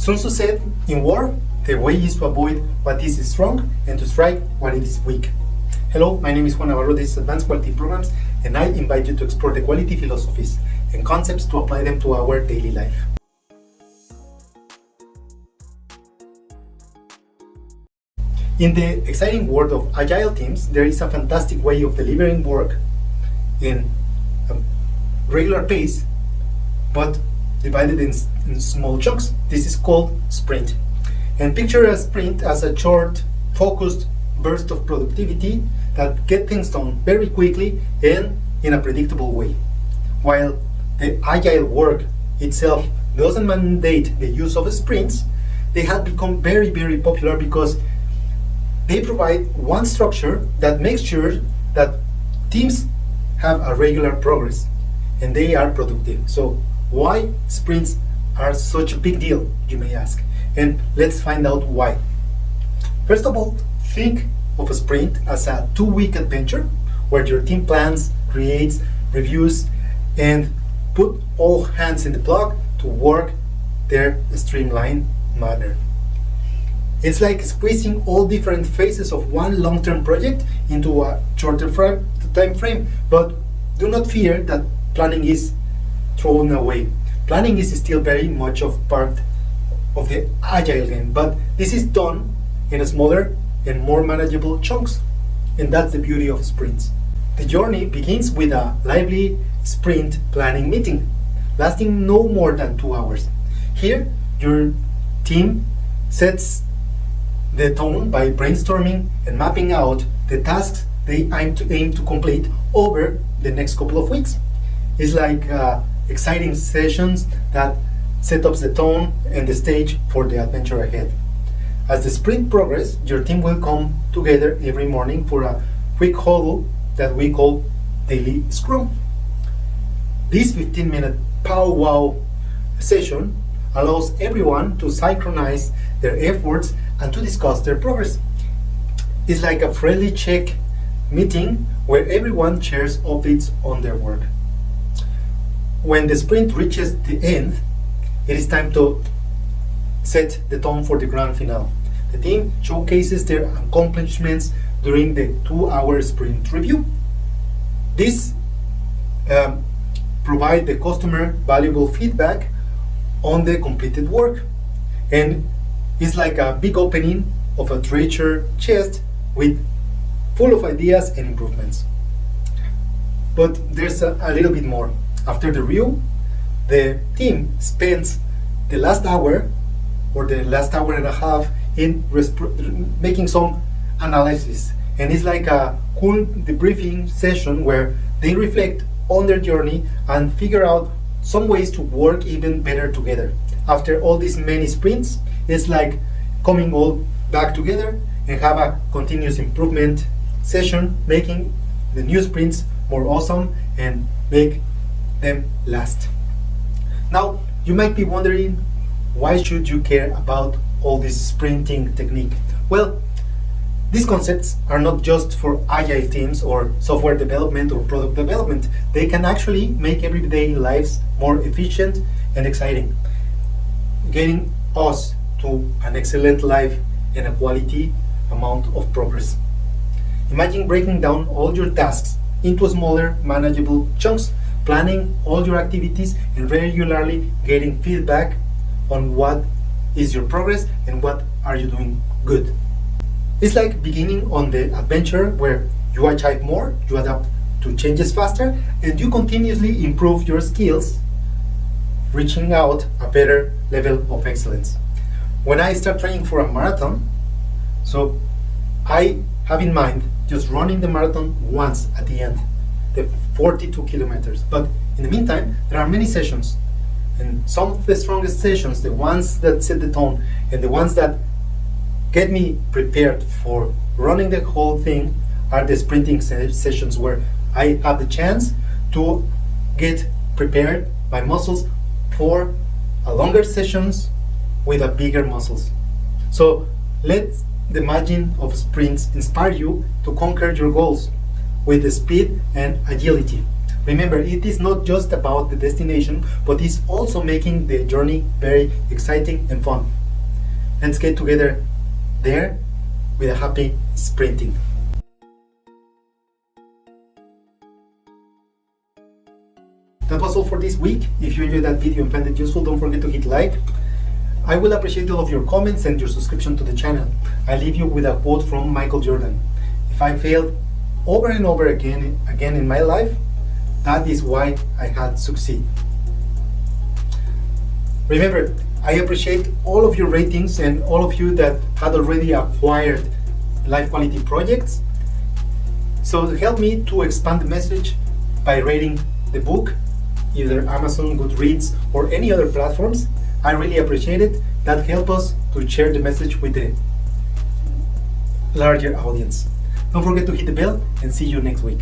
Sun Tzu said, in war, the way is to avoid what is strong and to strike what is weak. Hello, my name is Juan Navarro, this is Advanced Quality Programs, and I invite you to explore the quality philosophies and concepts to apply them to our daily life. In the exciting world of Agile teams, there is a fantastic way of delivering work in a regular pace, but divided in small chunks. This is called sprint. And picture a sprint as a short, focused burst of productivity that get things done very quickly and in a predictable way. While the Agile work itself doesn't mandate the use of sprints, they have become very, very popular because they provide one structure that makes sure that teams have a regular progress and they are productive. So why sprints are such a big deal, you may ask? And let's find out why. First of all, think of a sprint as a 2-week adventure where your team plans, creates, reviews, and put all hands in the block to work their streamlined manner. It's like squeezing all different phases of one long-term project into a shorter time frame, but do not fear that planning is thrown away. Planning is still very much of part of the Agile game, but this is done in a smaller and more manageable chunks, and that's the beauty of sprints. The journey begins with a lively sprint planning meeting, lasting no more than 2 hours. Here, your team sets the tone by brainstorming and mapping out the tasks they aim to complete over the next couple of weeks. It's like exciting sessions that set up the tone and the stage for the adventure ahead. As the sprint progresses, your team will come together every morning for a quick huddle that we call daily scrum. This 15-minute powwow session allows everyone to synchronize their efforts and to discuss their progress. It's like a friendly check meeting where everyone shares updates on their work. When the sprint reaches the end, it is time to set the tone for the grand finale. The team showcases their accomplishments during the 2-hour sprint review. This provides the customer valuable feedback on the completed work, and it's like a big opening of a treasure chest with full of ideas and improvements. But there's a little bit more. After the review, the team spends the last hour or the last hour and a half in making some analysis, and it's like a cool debriefing session where they reflect on their journey and figure out some ways to work even better together. After all these many sprints, it's like coming all back together and have a continuous improvement session, making the new sprints more awesome and make them last. Now, you might be wondering, why should you care about all this sprinting technique? Well, these concepts are not just for Agile teams or software development or product development. They can actually make everyday lives more efficient and exciting, getting us to an excellent life and a quality amount of progress. Imagine breaking down all your tasks into smaller, manageable chunks, planning all your activities, and regularly getting feedback on what is your progress and what are you doing good. It's like beginning on the adventure where you achieve more, you adapt to changes faster, and you continuously improve your skills, reaching out a better level of excellence. When I start training for a marathon, so I have in mind just running the marathon once at the end, the 42 kilometers. But in the meantime, there are many sessions, and some of the strongest sessions, the ones that set the tone and the ones that get me prepared for running the whole thing, are the sprinting sessions where I have the chance to get prepared my muscles for a longer sessions with a bigger muscles. So let the magic of sprints inspire you to conquer your goals with the speed and agility. Remember, it is not just about the destination, but it's also making the journey very exciting and fun. Let's get together there with a happy sprinting. That was all for this week. If you enjoyed that video and found it useful, don't forget to hit like. I will appreciate all of your comments and your subscription to the channel. I leave you with a quote from Michael Jordan. If I failed over and over again in my life, that is why I had succeed. Remember, I appreciate all of your ratings and all of you that had already acquired life quality projects. So help me to expand the message by rating the book, either Amazon, Goodreads, or any other platforms. I really appreciate it. That helps us to share the message with the larger audience. Don't forget to hit the bell and see you next week.